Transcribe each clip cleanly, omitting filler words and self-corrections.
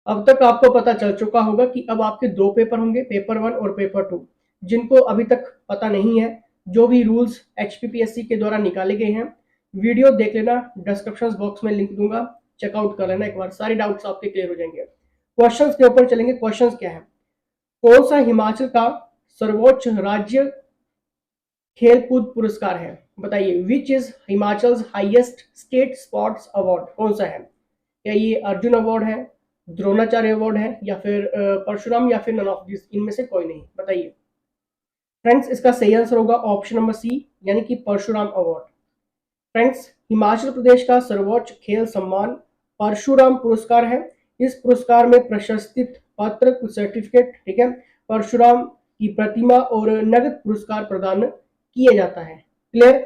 अब तक आपको पता चल चुका होगा कि अब आपके 2 पेपर होंगे, पेपर 1 और पेपर 2। जिनको अभी तक पता नहीं है, जो भी रूल्स एचपीपीएससी के द्वारा निकाले गए हैं, वीडियो देख लेना, डिस्क्रिप्शन बॉक्स में लिंक दूंगा, चेकआउट कर लेना एक बार, सारे डाउट्स आपके क्लियर हो जाएंगे। क्वेश्चंस के ऊपर चलेंगे। क्वेश्चंस क्या है? कौन सा हिमाचल का सर्वोच्च राज्य खेलकूद पुरस्कार है? बताइए, which is Himachal highest state sports award? कौन सा है? क्या ये अर्जुन अवार्ड है, द्रोणाचार्य अवार्ड है, या फिर परशुराम, या फिर नन ऑफ दिस, इनमें से कोई नहीं? बताइए फ्रेंड्स, इसका सही आंसर होगा ऑप्शन नंबर सी, यानी कि परशुराम अवार्ड। फ्रेंड्स, हिमाचल प्रदेश का सर्वोच्च खेल सम्मान परशुराम पुरस्कार है। इस पुरस्कार में प्रशस्ति पत्र, सर्टिफिकेट, ठीक है, परशुराम की प्रतिमा और नगद पुरस्कार प्रदान किया जाता है। क्लियर?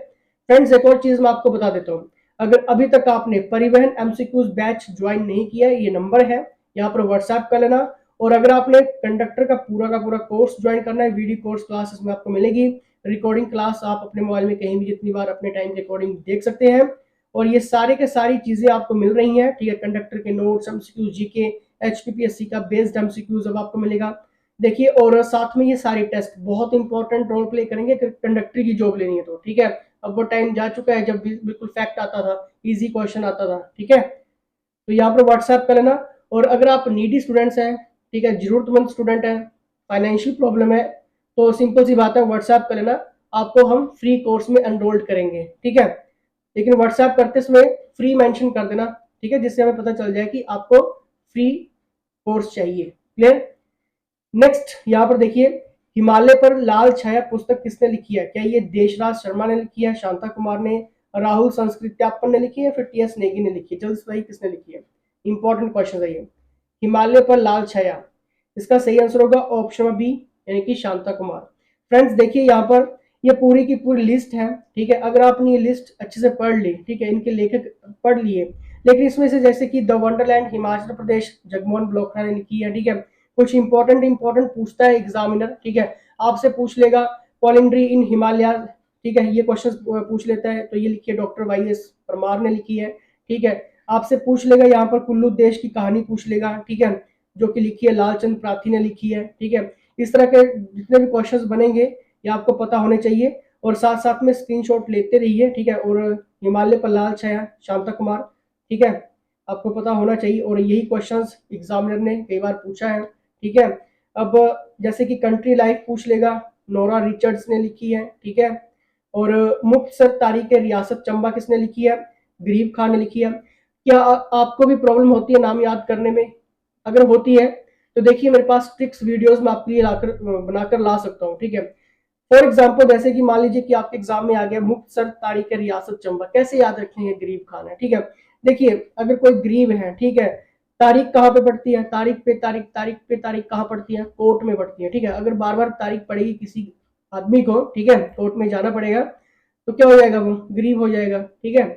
फ्रेंड्स, एक और चीज मैं आपको बता देता हूँ। अगर अभी तक आपने परिवहन एमसीक्यूज बैच ज्वाइन नहीं किया, ये नंबर है, यहाँ पर व्हाट्सएप कर लेना। और अगर आपने कंडक्टर का पूरा कोर्स ज्वाइन करना है, वीडियो कोर्स क्लासेस में आपको मिलेगी। रिकॉर्डिंग क्लास आप अपने मोबाइल में कहीं भी जितनी बार अपने टाइम के अकॉर्डिंग देख सकते हैं। और ये सारे के सारी चीजें आपको मिल रही हैं, ठीक है। कंडक्टर के नोट्स, एमसीक्यूज, जीके, एचपीपीएससी का बेस्ड एमसीक्यूज अब आपको मिलेगा। देखिए, और साथ में ये सारे टेस्ट बहुत इंपॉर्टेंट रोल प्ले करेंगे अगर कंडक्टर की जॉब लेनी है तो, ठीक है। अब वो टाइम जा चुका है जब बिल्कुल फैक्ट आता था, इजी क्वेश्चन आता था, ठीक है। तो यहाँ पर व्हाट्सएप कर लेना। और अगर आप नीडी स्टूडेंट्स हैं, ठीक है, जरूरतमंद स्टूडेंट हैं, फाइनेंशियल प्रॉब्लम है, तो सिंपल सी बात है, व्हाट्सएप कर लेना। आपको हम फ्री कोर्स में एनरोल्ड करेंगे, ठीक है। लेकिन व्हाट्सएप करते समय फ्री मेंशन कर देना, ठीक है, जिससे हमें पता चल जाए कि आपको फ्री कोर्स चाहिए। क्लियर? नेक्स्ट यहाँ पर देखिए, हिमालय पर लाल छाया पुस्तक किसने लिखी है? क्या ये देशराज शर्मा ने लिखी है, शांता कुमार ने, राहुल संस्कृत्यापन ने लिखी है, फिर टीएस नेगी ने लिखी है? जल्द से किसने लिखी है? इंपॉर्टेंट क्वेश्चन है ये। हिमालय पर लाल छाया, इसका सही आंसर होगा ऑप्शन बी, यानी कि शांता कुमार। फ्रेंड्स देखिए, यहाँ पर ये पूरी की पूरी लिस्ट है, ठीक है। अगर आपने ये लिस्ट अच्छे से पढ़ ली, ठीक है, इनके लेखक पढ़ लिए, लेकिन इसमें से जैसे कि द वंडरलैंड हिमाचल प्रदेश, जगमोहन ब्लोखरा ने लिखी है, ठीक है। कुछ इंपॉर्टेंट पूछता है एग्जामिनर, ठीक है, आपसे पूछ लेगा पॉलिंड्री इन हिमालय, ठीक है, ये क्वेश्चन पूछ लेता है। तो ये लिखी है डॉक्टर वाई एस परमार ने लिखी है, ठीक है। आपसे पूछ लेगा यहाँ पर कुल्लू देश की कहानी पूछ लेगा, ठीक है, जो कि लिखी है लालचंद प्राथी ने लिखी है, ठीक है। इस तरह के जितने भी क्वेश्चंस बनेंगे ये आपको पता होने चाहिए, और साथ साथ में स्क्रीनशॉट लेते रहिए, ठीक है। और हिमालय पर लाल छाया, शांता कुमार, ठीक है, आपको पता होना चाहिए। और यही क्वेश्चंस एग्जामिनर ने कई बार पूछा है, ठीक है। अब जैसे कि कंट्री लाइफ पूछ लेगा, नोरा रिचर्ड्स ने लिखी है, ठीक है। और मुख्तसर तारीख रियासत चंबा किसने लिखी है? गरीब खान ने लिखी है। क्या आपको भी प्रॉब्लम होती है नाम याद करने में? अगर होती है तो देखिए, मेरे पास ट्रिक्स वीडियोस में आपके लिए लाकर बनाकर ला सकता हूँ, ठीक है। फॉर एग्जाम्पल, जैसे कि मान लीजिए कि आपके एग्जाम में आ गया मुख्तसर तारीख रियासत चंबा, कैसे याद रखेंगे? गरीब खान है, ठीक है। देखिए, अगर कोई गरीब है, ठीक है, तारीख कहाँ पे पड़ती है? तारीख कहाँ पड़ती है? कोर्ट में पड़ती है, ठीक है। अगर बार बार तारीख पड़ेगी किसी आदमी को, ठीक है, कोर्ट में जाना पड़ेगा, तो क्या हो जाएगा? वो गरीब हो जाएगा, ठीक है।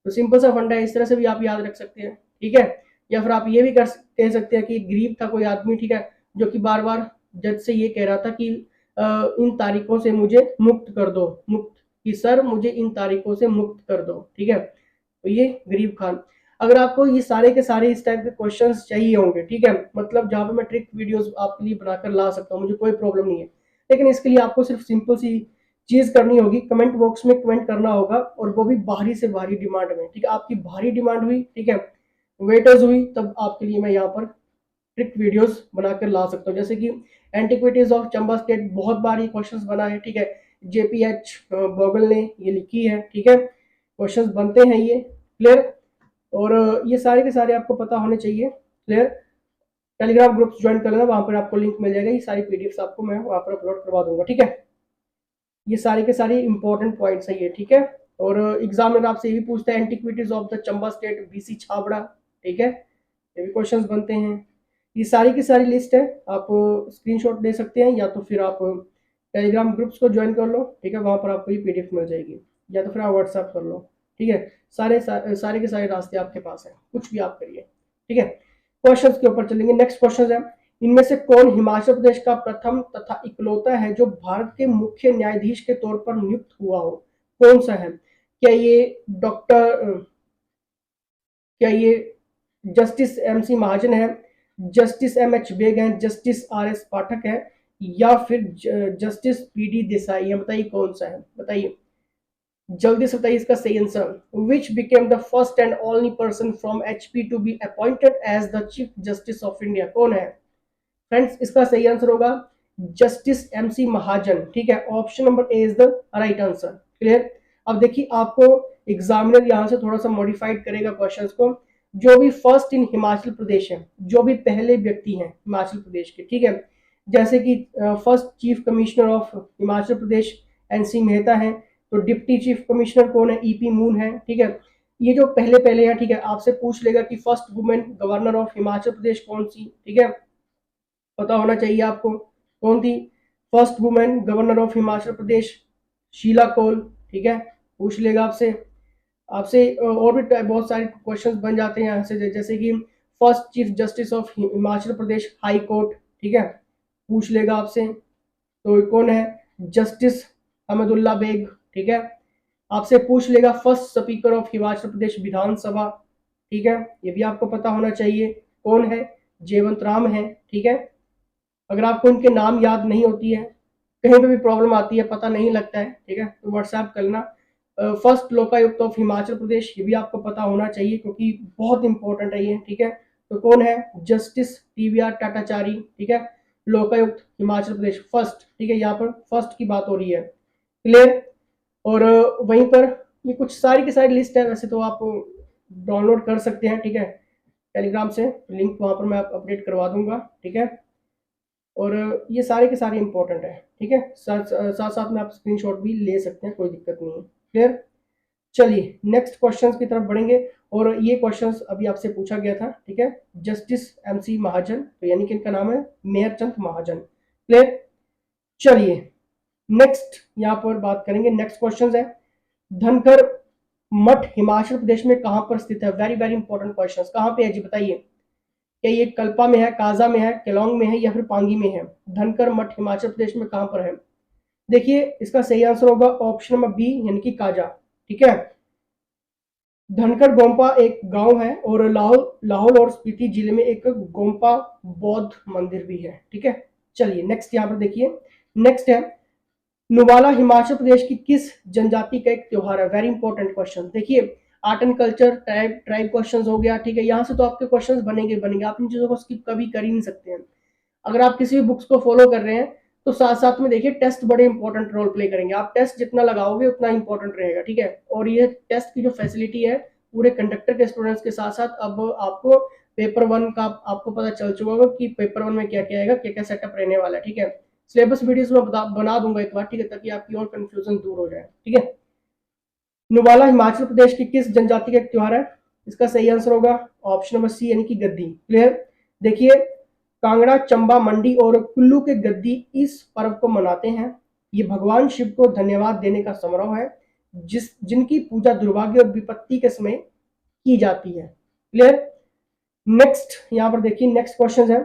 तो सिंपल सा फंडा है, इस तरह से भी आप याद रख सकते हैं, ठीक है। या फिर आप ये भी कह सकते हैं कि गरीब था कोई आदमी, ठीक है, जो कि बार बार जज से ये कह रहा था कि इन तारीखों से मुझे मुक्त कर दो, मुक्त, कि सर मुझे इन तारीखों से मुक्त कर दो, ठीक है। तो ये गरीब खान। अगर आपको ये सारे के सारे इस टाइप के क्वेश्चंस चाहिए होंगे, ठीक है, मतलब जहाँ पे मैं ट्रिक वीडियोस आपके लिए बनाकर ला सकता हूँ, मुझे कोई प्रॉब्लम नहीं है। लेकिन इसके लिए आपको सिर्फ सिंपल सी चीज करनी होगी, कमेंट बॉक्स में कमेंट करना होगा, और वो भी बाहरी से बाहरी डिमांड में, ठीक है। आपकी भारी डिमांड हुई, ठीक है, वेटर्स हुई, तब आपके लिए मैं यहाँ पर ट्रिक वीडियोस बनाकर ला सकता हूँ। जैसे कि एंटिक्विटीज ऑफ चंबा स्टेट, बहुत बार ये क्वेश्चंस बना है, ठीक है। जेपीएच बोगल ने ये लिखी है, ठीक है, क्वेश्चंस बनते हैं ये। क्लियर? और ये सारे के सारे आपको पता होने चाहिए। क्लियर? टेलीग्राम ग्रुप्स ज्वाइन कर लेना, वहां पर आपको लिंक मिल जाएगा, ये सारी पीडीएफ आपको मैं वहां पर अपलोड करवा दूंगा, ठीक है। ये सारे के सारे इंपॉर्टेंट पॉइंट्स है ये, ठीक है। और एग्जामिनर आपसे ये भी पूछता है antiquities of the Chamba state, BC Chhabra, ठीक है, ये भी क्वेश्चंस बनते हैं। ये सारी की सारी लिस्ट है, आप स्क्रीनशॉट ले सकते हैं, या तो फिर आप टेलीग्राम ग्रुप्स को ज्वाइन कर लो, ठीक है, वहां पर आपको ये पीडीएफ मिल जाएगी, या तो फिर आप व्हाट्सएप कर लो, ठीक है। सारे के सारे रास्ते आपके पास है, कुछ भी आप करिए, ठीक है। क्वेश्चंस के ऊपर चलेंगे। नेक्स्ट क्वेश्चन है, इनमें से कौन हिमाचल प्रदेश का प्रथम तथा इकलौता है जो भारत के मुख्य न्यायाधीश के तौर पर नियुक्त हुआ हो? कौन सा है? क्या ये डॉक्टर क्या ये जस्टिस एमसी महाजन है, जस्टिस एम एच बेग हैं, जस्टिस आर एस पाठक है, या फिर जस्टिस पी डी देसाई है? बताइए कौन सा है, बताइए जल्दी से बताइए इसका सही answer. Which became the first and only person from HP to be appointed as the chief justice of India? कौन है फ्रेंड्स? इसका सही आंसर होगा जस्टिस एमसी महाजन। ठीक है, option number A is the right answer. Clear? अब देखिए आपको एग्जामिनर यहाँ से थोड़ा सा मॉडिफाइड करेगा क्वेश्चंस को। जो भी फर्स्ट इन हिमाचल प्रदेश है, जो भी पहले व्यक्ति हैं हिमाचल प्रदेश के, ठीक है, जैसे कि first chief commissioner of Himachal Pradesh NC Mehta है, तो डिप्टी चीफ कमिश्नर कौन है? ईपी मून है। ठीक है, ये जो पहले पहले है, ठीक है, आपसे पूछ लेगा कि first women governor of Himachal Pradesh कौन सी? ठीक है, पता होना चाहिए आपको कौन थी first women governor of Himachal Pradesh? Sheila Kaul. ठीक है, पूछ लेगा आपसे। आपसे और भी बहुत सारे क्वेश्चंस बन जाते हैं यहाँ से, जैसे कि first chief justice of Himachal Pradesh high court, ठीक है, पूछ लेगा आपसे, तो कौन है? जस्टिस अहमदुल्ला बेग। ठीक है, आपसे पूछ लेगा first speaker of Himachal Pradesh Vidhan Sabha. ठीक है, ये भी आपको पता होना चाहिए कौन है? जयवंत राम है। ठीक है, अगर आपको इनके नाम याद नहीं होती है, कहीं पे भी प्रॉब्लम आती है, पता नहीं लगता है, ठीक है, तो व्हाट्सएप करना। फर्स्ट लोकायुक्त ऑफ हिमाचल प्रदेश, ये भी आपको पता होना चाहिए क्योंकि बहुत इंपॉर्टेंट है ये। ठीक है, तो कौन है? Justice TVR Tatachari. ठीक है, लोकायुक्त हिमाचल प्रदेश फर्स्ट। ठीक है, यहाँ पर फर्स्ट की बात हो रही है। क्लियर? और वहीं पर ये कुछ सारी की सारी लिस्ट है, वैसे तो आप डाउनलोड कर सकते हैं। ठीक है, टेलीग्राम से लिंक वहां पर मैं अपडेट करवा दूंगा। ठीक है, और ये सारे के सारे इंपॉर्टेंट है। ठीक है, साथ साथ साथ में आप स्क्रीनशॉट भी ले सकते हैं, कोई दिक्कत नहीं है। क्लियर? चलिए नेक्स्ट क्वेश्चंस की तरफ बढ़ेंगे, और ये क्वेश्चंस अभी आपसे पूछा गया था। ठीक है, जस्टिस एमसी महाजन, तो यानी कि इनका नाम है मेहरचंद महाजन। क्लियर? चलिए नेक्स्ट यहाँ पर बात करेंगे। नेक्स्ट क्वेश्चन है धनकर मठ हिमाचल प्रदेश में कहां पर स्थित है? Very very important question. कहां पे है जी, बताइए। क्या ये कल्पा में है, काजा में है, केलोंग में है, या फिर पांगी में है? धनकर मठ हिमाचल प्रदेश में कहां पर है? देखिए इसका सही आंसर होगा ऑप्शन नंबर बी, यानी कि काजा। ठीक है, धनकर गोम्पा एक गांव है, और लाहौल और स्पीति जिले में एक गोम्पा बौद्ध मंदिर भी है। ठीक है, चलिए नेक्स्ट यहाँ पर देखिए। नेक्स्ट है नुवाला हिमाचल प्रदेश की किस जनजाति का एक त्योहार है? Very important question. देखिए art and culture, tribe question हो गया। ठीक है, यहाँ से तो आपके क्वेश्चन बनेंगे बनेंगे, आप इन चीजों को स्किप कभी कर ही नहीं सकते हैं। अगर आप किसी भी बुक्स को फॉलो कर रहे हैं तो साथ साथ में देखिए टेस्ट बड़े इंपॉर्टेंट रोल प्ले करेंगे। आप टेस्ट जितना लगाओगे उतना इंपॉर्टेंट रहेगा। ठीक है, और ये टेस्ट की जो फैसिलिटी है पूरे कंडक्टर के स्टूडेंट्स के साथ साथ, अब आपको पेपर वन का आपको पता चल चुका होगा कि पेपर वन में क्या क्या आएगा, क्या क्या सेटअप रहने वाला है। ठीक है, सिलेबस वीडियोस में बना दूंगा एक बार। ठीक है, ताकि आपकी और कंफ्यूजन दूर हो जाए। ठीक है, नुवाला हिमाचल प्रदेश की किस जनजाति का एक त्योहार है? इसका सही आंसर होगा ऑप्शन नंबर सी, यानी कि गद्दी। क्लियर? देखिए कांगड़ा, चंबा, मंडी और कुल्लू के गद्दी इस पर्व को मनाते हैं। ये भगवान शिव को धन्यवाद देने का समारोह है, जिनकी पूजा दुर्भाग्य और विपत्ति के समय की जाती है। क्लियर? नेक्स्ट यहाँ पर देखिए, नेक्स्ट क्वेश्चन है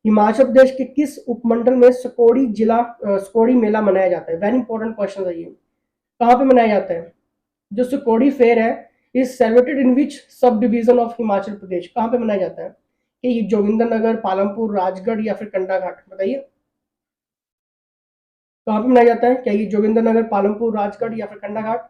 हिमाचल प्रदेश के किस उपमंडल में स्कोड़ी मेला मनाया जाता है? वेरी इंपॉर्टेंट क्वेश्चन है ये। कहाँ पे मनाया जाता है? जो स्कोड़ी फेयर है is celebrated in which sub division of Himachal Pradesh? कहाँ पे मनाया जाता है? कि ये जोगिंद्रनगर, पालमपुर, राजगढ़, या फिर कंडाघाट? बताइए कहाँ पे मनाया जाता है? क्या ये जोगिंद्रनगर, पालमपुर, राजगढ़, या फिर कंडाघाट?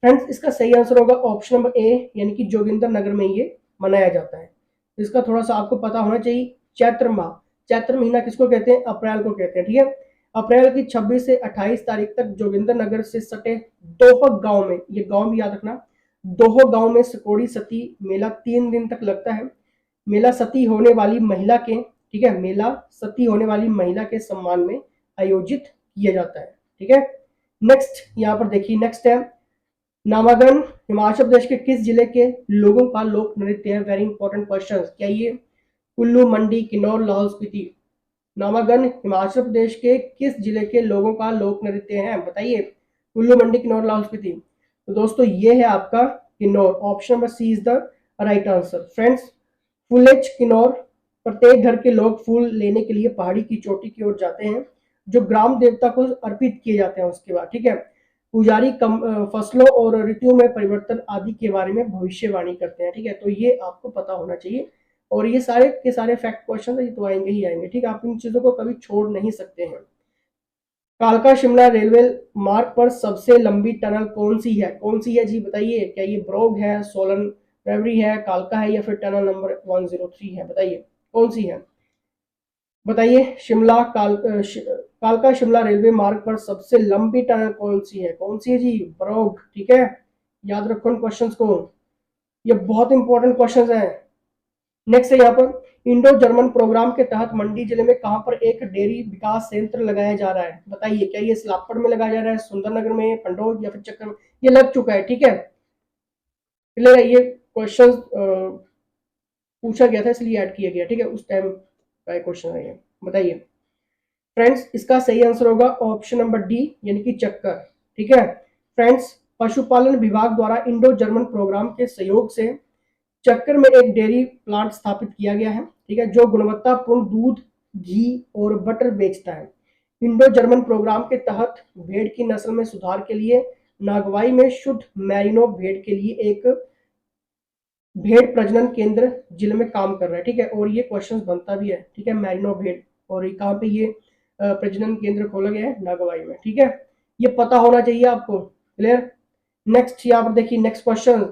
फ्रेंड्स इसका सही आंसर होगा ऑप्शन नंबर ए, यानी कि जोगिंद्रनगर में ये मनाया जाता है। इसका थोड़ा सा आपको पता होना चाहिए। चैत्र माह, चैत्र महीना किसको कहते हैं? अप्रैल को कहते हैं। ठीक है, अप्रैल की 26 से 28 तारीख तक जोगिंद्रनगर से सटे दोहक गांव में, ये गांव भी याद रखना, दोहक गांव में स्कोड़ी सती मेला 3 दिन तक लगता है। मेला सती होने वाली महिला के, ठीक है, मेला सती होने वाली महिला के सम्मान में आयोजित किया जाता है। ठीक है, नेक्स्ट यहाँ पर देखिए। नेक्स्ट है नामागन हिमाचल प्रदेश के किस जिले के लोगों का लोक नृत्य है? Very important question. क्या ये कुल्लू, मंडी, किन्नौर, लाहौल स्पीति? नामागन हिमाचल प्रदेश के किस जिले के लोगों का लोक नृत्य है? बताइए। कुल्लू, मंडी, किन्नौर, लाहौल स्पीति? तो दोस्तों ये है आपका Kinnaur. Option number C is the right answer. Friends Phulech Kinnaur, प्रत्येक घर के लोग फूल लेने के लिए पहाड़ी की चोटी की ओर जाते हैं, जो ग्राम देवता को अर्पित किए जाते हैं। उसके बाद ठीक है, पुजारी फसलों और ऋतुओं में परिवर्तन आदि के बारे में भविष्यवाणी करते हैं। ठीक है, तो ये आपको पता होना चाहिए। और ये सारे के सारे फैक्ट क्वेश्चन ये तो आएंगे ही आएंगे, ठीक है। आप इन चीजों को कभी छोड़ नहीं सकते हैं। कालका शिमला रेलवे मार्ग पर सबसे लंबी टनल कौन सी है जी बताइए। क्या ये ब्रोग है, सोलन रेवरी है, कालका है, या फिर टनल नंबर 103 है? बताइए कौन सी है, बताइए। कालका शिमला रेलवे मार्ग पर सबसे लंबी टनल कौन सी है जी? ब्रोग, ठीक है। याद रखो इन क्वेश्चंस को, ये बहुत इंपॉर्टेंट क्वेश्चंस हैं। नेक्स्ट है यहाँ पर इंडो जर्मन प्रोग्राम के तहत मंडी जिले में कहां पर एक डेयरी विकास संयंत्र लगाया जा रहा है? बताइए। क्या ये सिलापड़ में लगाया जा रहा है, सुंदरनगर में, पंडोज, या फिर चक्कर में? ये लग चुका है, ठीक है। क्लियर है, ये क्वेश्चन पूछा गया था इसलिए ऐड किया गया, ठीक है, उस टाइम का क्वेश्चन है ये। बताइए फ्रेंड्स, इसका सही आंसर होगा ऑप्शन नंबर डी, यानी कि चक्कर, ठीक है। फ्रेंड्स, पशुपालन विभाग द्वारा इंडो जर्मन प्रोग्राम के सहयोग से चक्कर में एक डेयरी प्लांट स्थापित किया गया है, ठीक है, जो गुणवत्तापूर्ण दूध, घी और बटर बेचता है। इंडो जर्मन प्रोग्राम के तहत भेड़ की नस्ल में सुधार के लिए नागवाई में शुद्ध मैरिनो भेड़ के लिए एक भेड़ प्रजनन केंद्र जिले में काम कर रहा है, ठीक है। और ये क्वेश्चन बनता भी है, ठीक है, मैरिनो भेड़, और ये कहाँ पे ये प्रजनन केंद्र खोला गया है? नागवाई में, ठीक है। ये पता होना चाहिए आपको। क्लियर। नेक्स्ट यहाँ पर देखिए, नेक्स्ट क्वेश्चन,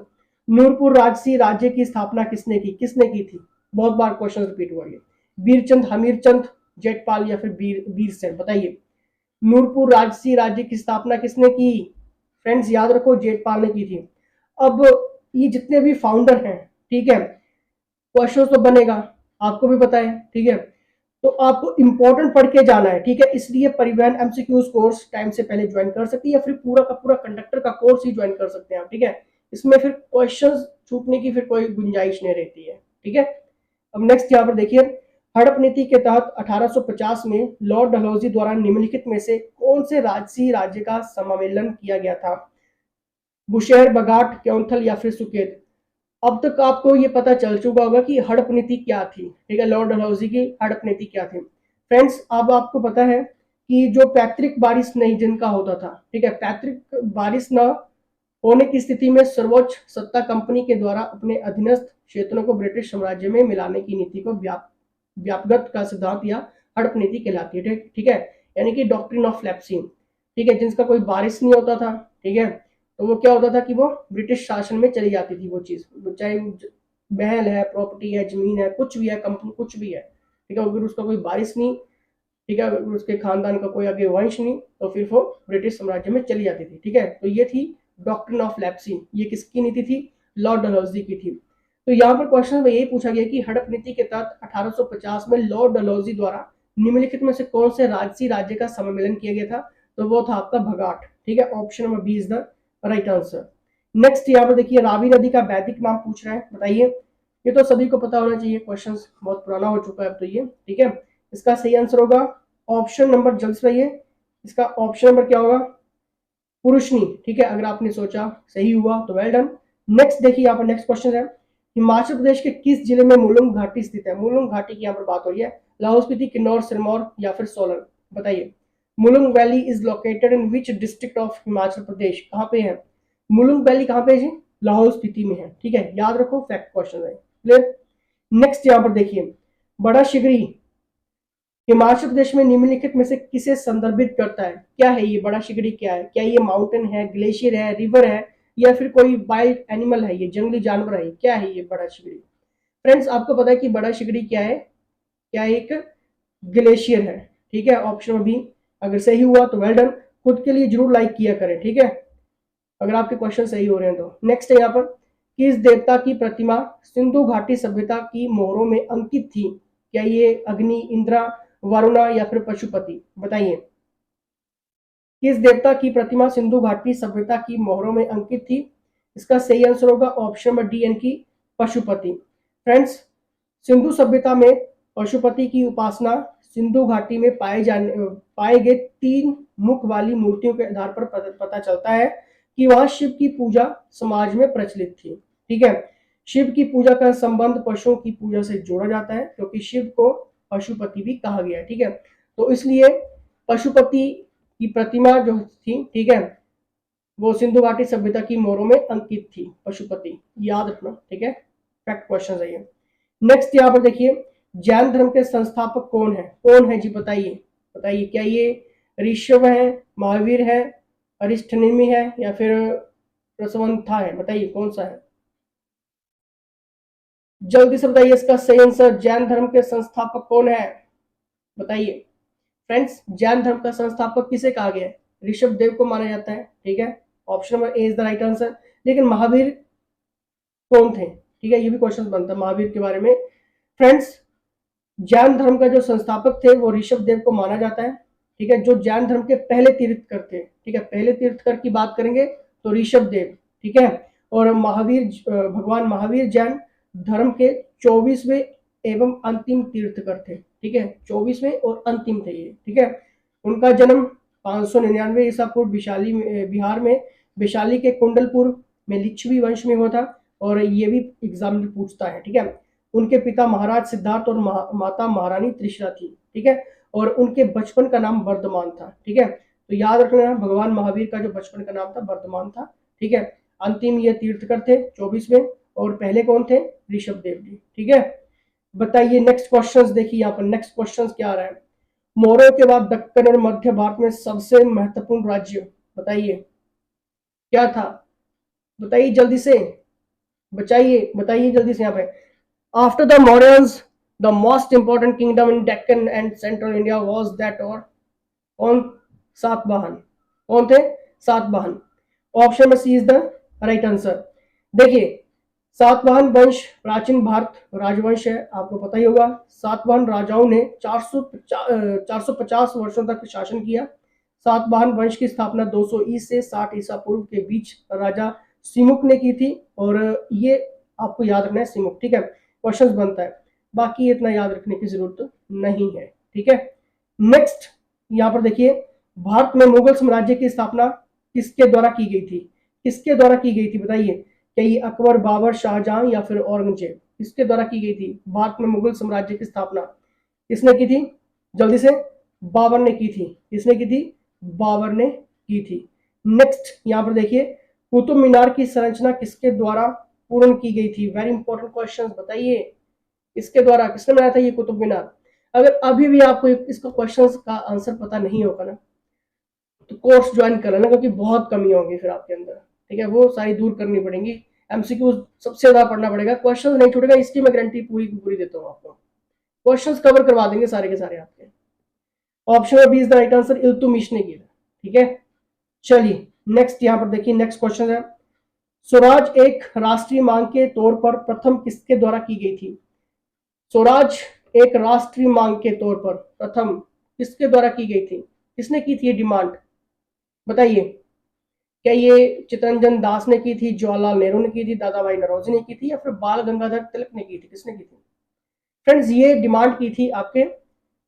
नूरपुर राजसी राज्य की स्थापना किसने की थी? बहुत बार क्वेश्चन रिपीट हुआ है। बीरचंद, हमीरचंद, जेठपाल, या फिर बीरसेन? बताइए नूरपुर राजसी राज्य की स्थापना किसने की? फ्रेंड्स याद रखो, जेठपाल ने की थी। अब ये जितने भी फाउंडर हैं, ठीक है, क्वेश्चन तो बनेगा, आपको भी पता है, ठीक है, तो आपको इंपॉर्टेंट पढ़ के जाना है, ठीक है। इसलिए परिवहन एमसीक्यूज कोर्स टाइम से पहले ज्वाइन कर सकते हैं, या फिर पूरा का पूरा कंडक्टर का कोर्स ही ज्वाइन कर सकते हैं आप, ठीक है। इसमें फिर क्वेश्चंस छूटने की फिर कोई गुंजाइश नहीं रहती है, ठीक है। अब नेक्स्ट यहाँ पर देखिए, हड़प नीति के तहत 1850 में लॉर्ड डलहौजी द्वारा निम्नलिखित में से कौन से राजसी राज्य का समावेलन किया गया था? बुशहर, बघाट, क्योंथल, या फिर सुकेत? अब तक आपको ये पता चल चुका होगा कि हड़प नीति क्या थी, ठीक है, लॉर्ड डलहौजी की हड़प नीति क्या थी। फ्रेंड्स, अब आपको पता है कि जो पैतृक वारिस नहीं जिनका होता था, ठीक है, पैतृक वारिस न होने की स्थिति में सर्वोच्च सत्ता कंपनी के द्वारा अपने अधीनस्थ क्षेत्रों को ब्रिटिश साम्राज्य में मिलाने की नीति को व्यापगत का सिद्धांत या हड़प नीति कहलाती है, ठीक है, यानी कि डॉक्ट्रिन ऑफ लैप्सिंग, ठीक है। जिसका कोई वारिस नहीं होता था, ठीक है, तो वो क्या होता था कि वो ब्रिटिश शासन में चली जाती थी वो चीज, चाहे महल है, प्रॉपर्टी है, जमीन है, कुछ भी है, कंपनी कुछ भी है, ठीक है, अगर उसका कोई वारिस नहीं, ठीक है, अगर उसके खानदान का कोई आगे वंश नहीं, तो फिर वो ब्रिटिश साम्राज्य में चली जाती थी, ठीक है। तो ये थी डॉक्ट्रिन ऑफ लैप्सिंग। ये किसकी नीति थी? लॉर्ड डलहौजी की थी। तो यहाँ पर क्वेश्चन में यही पूछा गया कि हड़प नीति के तहत 1850 में लॉर्ड डलहौजी द्वारा निम्नलिखित में से कौन से राजसी राज्य का सम्मेलन किया गया था? तो वो था आपका भगाट, ठीक है। Option number B is the right answer. Next यहाँ पर देखिए, रावी नदी का वैदिक नाम पूछ रहा है, बताइए। ये तो सभी को पता होना चाहिए, क्वेश्चन बहुत पुराना हो चुका है अब तो ये, ठीक है। इसका सही आंसर होगा ऑप्शन नंबर, जल्द से रहिए, इसका ऑप्शन नंबर क्या होगा? पुरुषनी, ठीक है। अगर आपने सोचा सही हुआ तो वेल डन। नेक्स्ट देखिए, यहाँ पर नेक्स्ट क्वेश्चन है, हिमाचल प्रदेश के किस जिले में मुलुंग घाटी स्थित है? मुलुंग घाटी की यहाँ पर बात हो रही है, लाहौल स्पीति, किन्नौर, सिरमौर, या फिर सोलन? बताइए Mulung valley is located in which district of Himachal Pradesh? कहाँ पे है मुलुंग वैली? कहाँ पे है जी? लाहौल स्पीति में है, ठीक है, याद रखो, फैक्ट क्वेश्चन है। क्लियर। नेक्स्ट यहाँ पर देखिए, बड़ा शिगरी हिमाचल प्रदेश में निम्नलिखित में से किसे संदर्भित करता है? क्या है ये बड़ा शिगरी? क्या है? क्या ये माउंटेन है, ग्लेशियर है, रिवर है, या फिर कोई वाइल्ड एनिमल है, ये जंगली जानवर है? क्या है ये बड़ा शिगरी? फ्रेंड्स, आपको पता है कि बड़ा शिगरी क्या है? क्या एक ग्लेशियर है, ठीक है। ऑप्शन बी अगर सही हुआ तो वेल डन। खुद के लिए जरूर लाइक किया करें, ठीक है, अगर आपके क्वेश्चन सही हो रहे हैं तो। नेक्स्ट है यहाँ पर, किस देवता की प्रतिमा सिंधु घाटी सभ्यता की मोहरों में अंकित थी? क्या ये अग्नि, इंद्रा, वरुणा, या फिर पशुपति? बताइए किस देवता की प्रतिमा सिंधु घाटी सभ्यता की मोहरों में अंकित थी? इसका सही आंसर होगा ऑप्शन नंबर डी, यानी कि पशुपति। फ्रेंड्स, सिंधु सभ्यता में पशुपति की उपासना सिंधु घाटी में पाए गए 3 मुख वाली मूर्तियों के आधार पर पता चलता है कि वहां शिव की पूजा समाज में प्रचलित थी, ठीक है। शिव की पूजा का संबंध पशुओं की पूजा से जोड़ा जाता है, क्योंकि शिव को पशुपति भी कहा गया है, ठीक है। तो इसलिए पशुपति की प्रतिमा जो थी, ठीक है, वो सिंधु घाटी सभ्यता की मोहरों में अंकित थी, पशुपति, याद रखना, ठीक है, फैक्ट क्वेश्चन है ये। नेक्स्ट यहाँ पर देखिए, जैन धर्म के संस्थापक कौन है जी, बताइए बताइए। क्या ये ऋषभ है, महावीर है, अरिष्टनेमि है, या फिर रसवंथा है? बताइए कौन सा है, जल्दी से बताइए इसका सही आंसर। जैन धर्म के संस्थापक कौन है, बताइए। फ्रेंड्स, जैन धर्म का संस्थापक किसे कहा गया है? ऋषभ देव को माना जाता है, ठीक है। Option number A is the right answer. लेकिन महावीर कौन थे, ठीक है, ये भी क्वेश्चन बनता है महावीर के बारे में। फ्रेंड्स, जैन धर्म का जो संस्थापक थे वो ऋषभ देव को माना जाता है, ठीक है, जो जैन धर्म के पहले तीर्थकर थे, ठीक है। पहले तीर्थकर की बात करेंगे तो ऋषभ देव, ठीक है। और भगवान महावीर जैन धर्म के 24वें एवं अंतिम तीर्थकर थे, ठीक है। 24वें और अंतिम थे ये, ठीक है। उनका जन्म 599 ईसा पूर्व बिहार में वैशाली के कुंडलपुर में लिच्छवी वंश में हुआ था। और ये भी एग्जाम में पूछता है, ठीक है। उनके पिता महाराज सिद्धार्थ और माता महारानी त्रिशला थी, ठीक है। और उनके बचपन का नाम वर्धमान था, ठीक है। तो याद रखना, भगवान महावीर का जो बचपन का नाम था वर्धमान था, ठीक है। अंतिम ये तीर्थकर थे 24वें, और पहले कौन थे? ऋषभ देव जी, ठीक है। बताइए नेक्स्ट क्वेश्चन, देखिए यहाँ पर नेक्स्ट क्वेश्चन क्या आ रहा है। मौर्यों के बाद दक्कन और मध्य भारत में सबसे महत्वपूर्ण राज्य बताइए क्या था? बताइए जल्दी से, बचाइए बताइए जल्दी से यहाँ पे। After the Mauryans the most important kingdom in Deccan and central India was that, और कौन? सातवाहन। कौन थे? Satavahana. Option number C is the right answer. देखिए, सातवाहन वंश प्राचीन भारत राजवंश है, आपको पता ही होगा। सातवाहन राजाओं ने 450 वर्षों तक शासन किया। सातवाहन वंश की स्थापना 200 ईसा से 60 ईसा पूर्व के बीच राजा सिमुक ने की थी। और ये आपको याद रखना है सिमुक, ठीक है। क्वेश्चन बनता है, बाकी इतना याद रखने की जरूरत नहीं है, ठीक है। नेक्स्ट यहाँ पर देखिए, भारत में मुगल साम्राज्य की स्थापना किसके द्वारा की गई थी? किसके द्वारा की गई थी बताइए। क्या ये अकबर, बाबर, शाहजहां, या फिर औरंगजेब? किसके द्वारा की गई थी भारत में मुगल साम्राज्य की स्थापना? किसने की थी? जल्दी से। बाबर ने की थी। किसने की थी? बाबर ने की थी। नेक्स्ट यहाँ पर देखिए, कुतुब मीनार की संरचना किसके द्वारा पूर्ण की गई थी? वेरी इंपॉर्टेंट क्वेश्चन, बताइए किसके द्वारा, किसने बनाया था ये कुतुब मीनार? अगर अभी भी आपको इसका क्वेश्चन का आंसर पता नहीं होगा ना, तो कोर्स ज्वाइन कर लेना, क्योंकि बहुत कमी होगी फिर आपके अंदर, ठीक है। वो सारी दूर करनी पड़ेंगी। एमसीक्यू सबसे ज्यादा पढ़ना पड़ेगा, क्वेश्चन नहीं छूटेगा, इसकी मैं गारंटी पूरी की पूरी देता हूँ आपको। क्वेश्चन कवर करवा देंगे सारे के सारे आपके। Option B is the right answer, Iltutmish ने किया, ठीक है। चलिए नेक्स्ट यहाँ पर देखिए, नेक्स्ट क्वेश्चन है, स्वराज एक राष्ट्रीय मांग के तौर पर प्रथम किसके द्वारा की गई थी? स्वराज एक राष्ट्रीय मांग के तौर पर प्रथम किसके द्वारा की गई थी? किसने की थी ये डिमांड, बताइए। क्या ये चितरंजन दास ने की थी, जवाहरलाल नेहरू ने की थी, दादा भाई नौरोजी ने की थी, या फिर बाल गंगाधर तिलक ने की थी? किसने की थी? फ्रेंड्स, ये डिमांड की थी आपके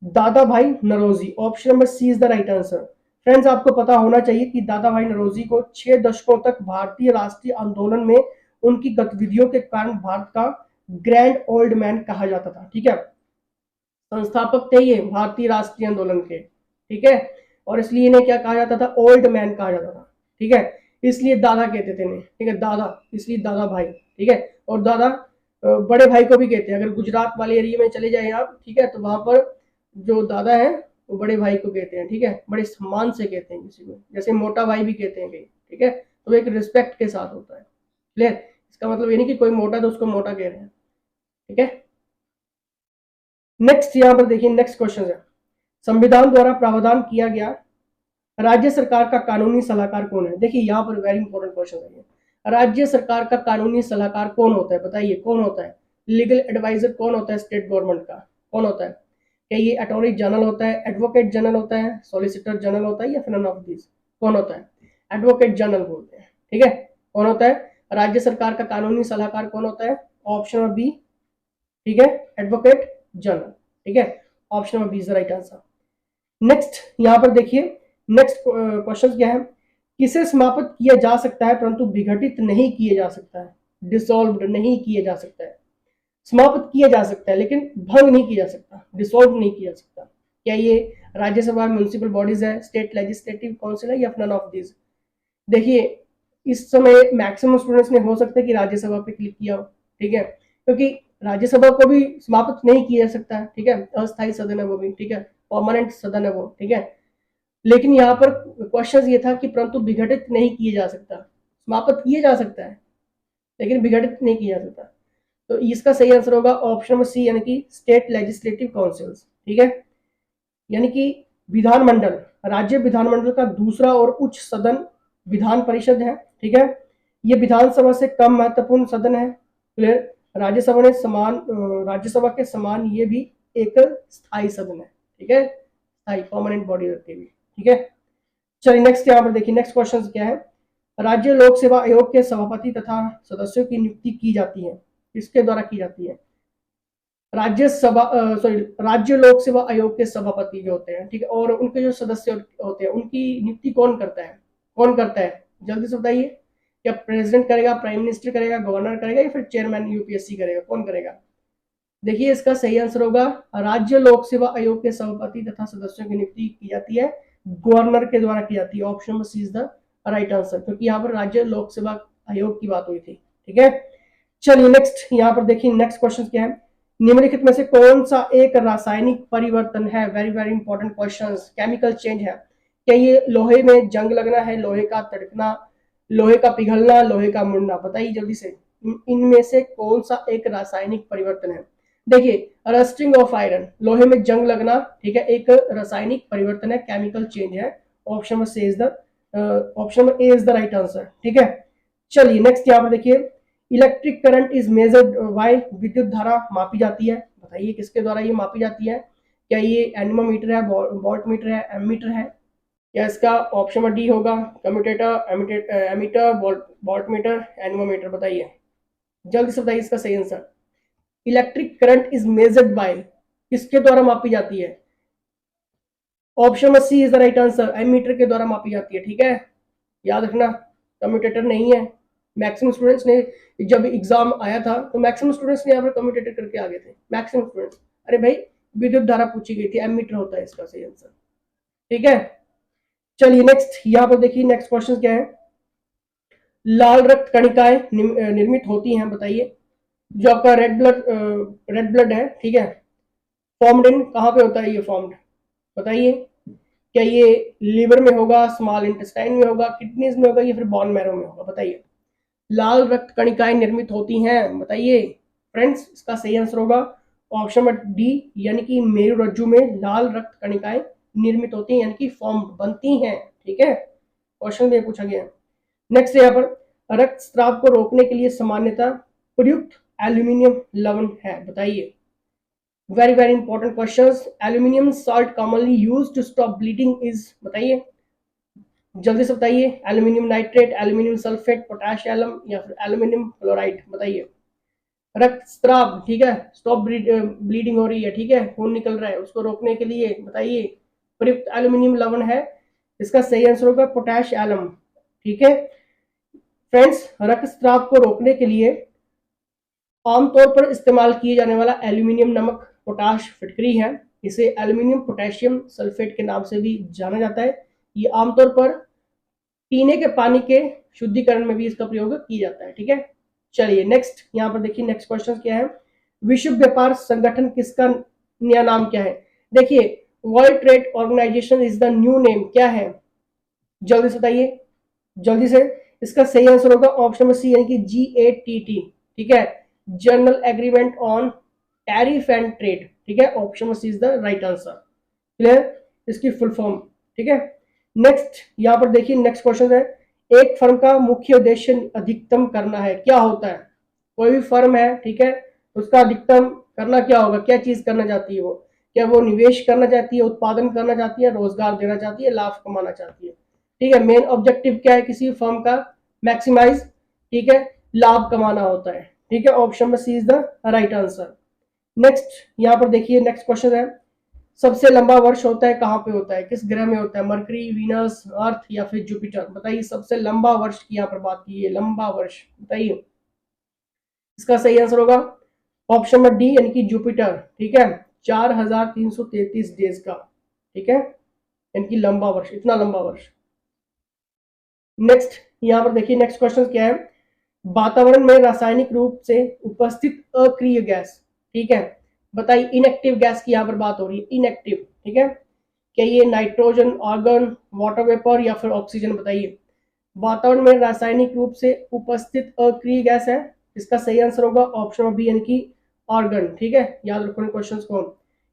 Dadabhai Naoroji. Option number C is the right answer. Friends, आपको पता होना चाहिए कि दादा भाई नौरोजी को 6 दशकों तक भारतीय राष्ट्रीय आंदोलन में उनकी गतिविधियों के कारण भारत का ग्रैंड ओल्ड मैन कहा जाता था, ठीक है। संस्थापक थे ये भारतीय राष्ट्रीय आंदोलन के, ठीक है। और इसलिए इन्हें क्या कहा जाता था? ओल्ड मैन कहा जाता था, ठीक है। इसलिए दादा कहते थे इन्हें, ठीक है, दादा, इसलिए दादा भाई, ठीक है। और दादा बड़े भाई को भी कहते हैं। अगर गुजरात वाले एरिया में चले जाए आप, ठीक है, तो वहां पर जो दादा है वो बड़े भाई को कहते हैं, ठीक है, बड़े सम्मान से कहते हैं किसी को, जैसे मोटा भाई भी कहते हैं कहीं, ठीक है। तो एक रिस्पेक्ट के साथ होता है, क्लियर। इसका मतलब ये नहीं कि कोई मोटा तो उसको मोटा कह रहे हैं, ठीक है। नेक्स्ट यहाँ पर देखिए, नेक्स्ट क्वेश्चन है, संविधान द्वारा प्रावधान किया गया राज्य सरकार का कानूनी सलाहकार कौन है? देखिए यहाँ पर वेरी इंपॉर्टेंट क्वेश्चन है, राज्य सरकार का कानूनी सलाहकार कौन होता है? बताइए कौन होता है? लीगल एडवाइजर कौन होता है स्टेट गवर्नमेंट का? कौन होता है? क्या ये अटॉर्नी जनरल होता है, एडवोकेट जनरल होता है, सॉलिसिटर जनरल होता है, या फिर नन ऑफ दिस? कौन होता है? एडवोकेट जनरल बोलते हैं, ठीक है। कौन होता है राज्य सरकार का कानूनी सलाहकार? कौन होता है? ऑप्शन नंबर बी, ठीक है, एडवोकेट जनरल, ठीक है। Option number B is the right answer. Next यहाँ पर देखिए, नेक्स्ट क्वेश्चन क्या है, किसे समाप्त किया जा सकता है परंतु विघटित नहीं किया जा सकता है? डिसॉल्व नहीं किया जा सकता है, समाप्त किया जा सकता है लेकिन भंग नहीं किया जा सकता, डिसॉल्व नहीं किया जा सकता। क्या ये राज्यसभा, म्यूनिसिपल बॉडीज है, स्टेट लेजिस्लेटिव काउंसिल है, या नन ऑफ दिस? देखिए, इस समय मैक्सिमम स्टूडेंट्स ने हो सकता है कि राज्यसभा पे क्लिक किया हो, ठीक है, क्योंकि राज्यसभा को भी समाप्त नहीं किया जा सकता है, ठीक है, अस्थायी सदन है वो भी, ठीक है, परमानेंट सदन है वो, ठीक है। लेकिन यहाँ पर क्वेश्चन ये था कि परंतु विघटित नहीं किए जा सकता, समाप्त किए जा सकता है लेकिन विघटित नहीं किया जा सकता। तो इसका सही आंसर होगा ऑप्शन नंबर सी, यानी कि स्टेट लेजिस्लेटिव काउंसिल्स, ठीक है, यानी कि विधानमंडल, राज्य विधानमंडल का दूसरा और उच्च सदन विधान परिषद है, ठीक है। ये विधानसभा से कम महत्वपूर्ण सदन है, क्लियर। राज्यसभा ने समान राज्यसभा के समान ये भी एक स्थायी सदन है, ठीक है, स्थायी परमानेंट बॉडी रहती है, ठीक है। चलिए नेक्स्ट यहाँ पर देखिए, नेक्स्ट क्वेश्चन क्या है। राज्य लोक सेवा आयोग के सभापति तथा सदस्यों की नियुक्ति की जाती है, किसके द्वारा की जाती है? राज्य लोक सेवा आयोग के सभापति जो होते हैं, ठीक है, और उनके जो सदस्य होते हैं उनकी नियुक्ति कौन करता है? कौन करता है, जल्दी से बताइए। क्या प्रेसिडेंट करेगा, प्राइम मिनिस्टर करेगा, गवर्नर करेगा, या फिर चेयरमैन यूपीएससी करेगा, कौन करेगा? देखिए इसका सही आंसर होगा राज्य लोक सेवा आयोग के सभापति तथा सदस्यों की नियुक्ति की जाती है गवर्नर के द्वारा की जाती है। Option number C is the right answer, क्योंकि यहाँ पर राज्य लोक सेवा आयोग की बात हुई थी, ठीक है। चलिए नेक्स्ट यहाँ पर देखिए, नेक्स्ट क्वेश्चन क्या है। निम्नलिखित में से कौन सा एक रासायनिक परिवर्तन है? Very very important question. Chemical change है। क्या ये लोहे में जंग लगना है, लोहे का तड़कना, लोहे का पिघलना, लोहे का मुड़ना? बताइए जल्दी से, इनमें से कौन सा एक रासायनिक परिवर्तन है? देखिए रस्टिंग ऑफ आयरन, लोहे में जंग लगना, ठीक है, एक रासायनिक परिवर्तन है, केमिकल चेंज है। Option number C is the option number A is the right answer, ठीक है। चलिए नेक्स्ट यहाँ पर देखिए, electric current is measured by, विद्युत धारा मापी जाती है, बताइए किसके द्वारा ये मापी जाती है? क्या ये एनेमोमीटर है, वोल्ट मीटर है, एमीटर है? या इसका ऑप्शन नंबर डी होगा, commutator, ammeter, voltmeter, anemometer? बताइए जल्दी से बताइए इसका सही answer. Electric current is measured by, किसके द्वारा मापी जाती है? Option number C is the right answer, ammeter के द्वारा मापी जाती है, ठीक है, याद रखना। कम्यूटेटर नहीं है। मैक्सिमम स्टूडेंट्स ने जब एग्जाम आया था तो मैक्सिमम स्टूडेंट्स ने यहाँ पर कम्यूटेटर करके आ गए थे, मैक्सिमम स्टूडेंट्स। अरे भाई विद्युत धारा पूछी गई थी, एमीटर होता है इसका सही आंसर, ठीक है। चलिए नेक्स्ट यहाँ पर देखिए, नेक्स्ट क्वेश्चन क्या है। लाल रक्त कणिकाएं निर्मित होती हैं, बताइए। जो आपका रेड ब्लड है, ठीक है, फॉर्म्ड इन कहाँ पे होता है ये फॉर्म्ड? बताइए, क्या ये लीवर में होगा, स्मॉल इंटेस्टाइन में होगा, किडनीज में होगा, या फिर बोन मैरो में होगा? बताइए। लाल रक्त कणिकाएं निर्मित होती हैं, बताइए फ्रेंड्स, इसका सही आंसर होगा ऑप्शन नंबर डी, यानी कि मेरुरज्जु में लाल रक्त कणिकाएं निर्मित होती हैं, यानी कि फॉर्म बनती हैं, ठीक है। क्वेश्चन में पूछा गया है। नेक्स्ट यहाँ पर रक्तस्राव को रोकने के लिए सामान्यतः प्रयुक्त एल्यूमिनियम लवण है, बताइए। Very very important questions. Aluminium salt commonly used to stop bleeding is, बताइए जल्दी से बताइए। Aluminium nitrate, aluminium sulphate, potassium, या फिर एल्यूमिनियम क्लोराइड? बताइए। रक्तस्राव, ठीक है, स्टॉप ब्लीडिंग हो रही है, ठीक है, खून निकल रहा है, उसको रोकने के लिए बताइए प्रयुक्त एल्यूमिनियम लवण है। इसका सही आंसर होगा पोटेशियम, ठीक है। फ्रेंड्स रक्तस्राव को रोकने के लिए आमतौर पर इस्तेमाल किए जाने वाला एल्यूमिनियम नमक पोटाश फिटकरी है। इसे एल्यूमिनियम पोटेशियम सल्फेट के नाम से भी जाना जाता है। ये आमतौर पर पीने के पानी के शुद्धिकरण में भी इसका प्रयोग किया जाता है, ठीक है। चलिए नेक्स्ट यहाँ पर देखिए, नेक्स्ट क्वेश्चन क्या है। विश्व व्यापार संगठन किसका नया नाम क्या है? देखिए world trade organisation is the new name, क्या है? जल्दी से बताइए, जल्दी से। इसका सही आंसर होगा ऑप्शन नंबर सी, यानी कि GATT, ठीक है, general agreement on tariff and trade, ठीक है। Option number C is the right answer, clear, इसकी फुल फॉर्म, ठीक है। नेक्स्ट यहाँ पर देखिए, नेक्स्ट क्वेश्चन है। एक फर्म का मुख्य उद्देश्य अधिकतम करना है, क्या होता है? कोई भी फर्म है, ठीक है, उसका अधिकतम करना क्या होगा? क्या चीज करना चाहती है वो? क्या वो निवेश करना चाहती है, उत्पादन करना चाहती है, रोजगार देना चाहती है, लाभ कमाना चाहती है? ठीक है, मेन ऑब्जेक्टिव क्या है किसी फर्म का? मैक्सिमाइज, ठीक है, लाभ कमाना होता है, ठीक है। Option number C is the right answer. Next यहाँ पर देखिए, नेक्स्ट क्वेश्चन है। सबसे लंबा वर्ष होता है कहाँ पे होता है, किस ग्रह में होता है? मरकरी, वीनस, अर्थ, या फिर जुपिटर? बताइए सबसे लंबा वर्ष की यहाँ पर बात की है, लंबा वर्ष, बताइए। इसका सही आंसर होगा ऑप्शन नंबर डी, यानी कि जुपिटर, ठीक है, 4333 डेज का, ठीक है, यानी कि लंबा वर्ष, इतना लंबा वर्ष। नेक्स्ट यहाँ पर देखिए, नेक्स्ट क्वेश्चन क्या है। वातावरण में रासायनिक रूप से उपस्थित अक्रिय गैस, ठीक है, बताइए। इनएक्टिव गैस की यहाँ पर बात हो रही है, इनएक्टिव, ठीक है। क्या ये नाइट्रोजन, आर्गन, वाटर वेपर या फिर ऑक्सीजन, बताइए। वातावरण में रासायनिक रूप से उपस्थित अक्रिय गैस है, इसका सही आंसर होगा ऑप्शन बी यानी कि आर्गन, ठीक है। याद रखो इन क्वेश्चंस को,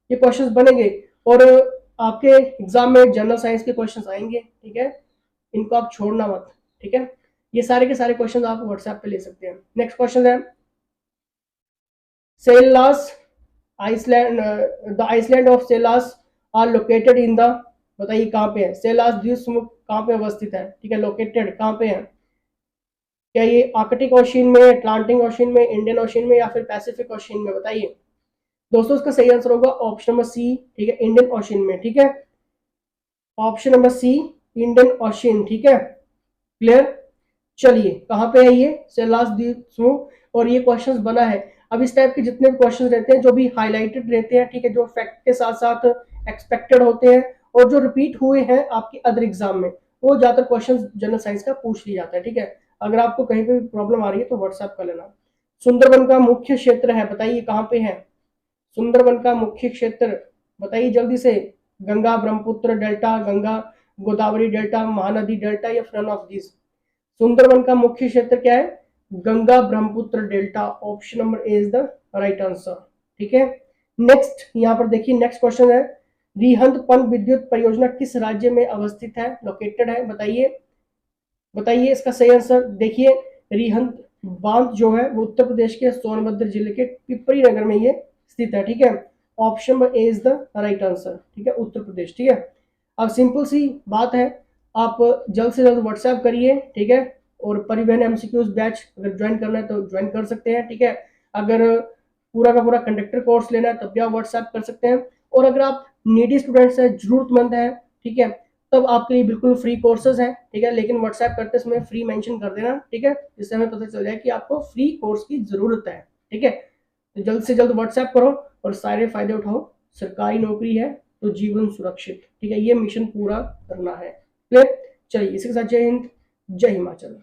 ये क्वेश्चंस बनेंगे और आपके एग्जाम में जनरल साइंस के क्वेश्चंस आएंगे, ठीक है, इनको आप छोड़ना मत, ठीक है। ये सारे के सारे क्वेश्चंस आप व्हाट्सएप पे ले सकते हैं। नेक्स्ट क्वेश्चन है, Selas island, the island of Selas are located in the, बताइए कहाँ पे है सेलास द्वीप समूह, कहाँ पे अवस्थित है, ठीक है, लोकेटेड कहाँ पे है। क्या ये आर्कटिक ओशियन में, अटलांटिक ओशियन में, इंडियन ओशियन में या फिर पैसिफिक ओशियन में, बताइए। दोस्तों इसका सही आंसर होगा ऑप्शन नंबर सी, ठीक है, इंडियन ओशियन में, ठीक है। Option number C, Indian ocean, ठीक है, क्लियर। चलिए कहाँ पे है ये सेलास द्वीप समूह, और ये क्वेश्चंस बना है। अब इस टाइप के जितने भी क्वेश्चंस रहते हैं जो भी हाईलाइटेड रहते हैं, ठीक है, जो फैक्ट के साथ साथ एक्सपेक्टेड होते हैं और जो रिपीट हुए हैं आपके अदर एग्जाम में, वो ज्यादातर क्वेश्चंस जनरल साइंस का पूछ लिया जाता है, ठीक है। अगर आपको कहीं पे भी प्रॉब्लम आ रही है तो व्हाट्सएप कर लेना। सुंदरबन का मुख्य क्षेत्र है, बताइए कहाँ पे है सुंदरबन का मुख्य क्षेत्र, बताइए जल्दी से। Ganga Brahmaputra delta, Ganga Godavari delta, Mahanadi delta या नन ऑफ दिस। सुंदरबन का मुख्य क्षेत्र क्या है, Ganga Brahmaputra delta, option number A is the right answer, ठीक है। नेक्स्ट यहाँ पर देखिए, नेक्स्ट क्वेश्चन है, रिहंद पन विद्युत परियोजना किस राज्य में अवस्थित है, लोकेटेड है, बताइए। बताइए इसका सही आंसर, देखिए रिहंद बांध जो है वो उत्तर प्रदेश के सोनभद्र जिले के पिपरी नगर में ये स्थित है, ठीक है। Option number A is the right answer, ठीक है, उत्तर प्रदेश, ठीक है। अब सिंपल सी बात है, आप जल्द से जल्द व्हाट्सएप करिए, ठीक है। और परिवहन एमसीक्यूज बैच अगर ज्वाइन करना है तो ज्वाइन कर सकते हैं, ठीक है। अगर पूरा का पूरा कंडक्टर कोर्स लेना है तब भी आप व्हाट्सएप कर सकते हैं। और अगर आप नीडी स्टूडेंट्स हैं, जरूरतमंद है, ठीक है, तब आपके लिए बिल्कुल फ्री कोर्सेज हैं, ठीक है। लेकिन व्हाट्सएप करते समय फ्री मेंशन कर देना, ठीक है, जिससे हमें पता चल जाए कि आपको फ्री कोर्स की जरूरत है, ठीक है। तो जल्द से जल्द व्हाट्सएप करो और सारे फायदे उठाओ। सरकारी नौकरी है तो जीवन सुरक्षित, ठीक है, ये मिशन पूरा करना है, क्लियर। चलिए इसी के साथ जय हिंद, जय हिमाचल।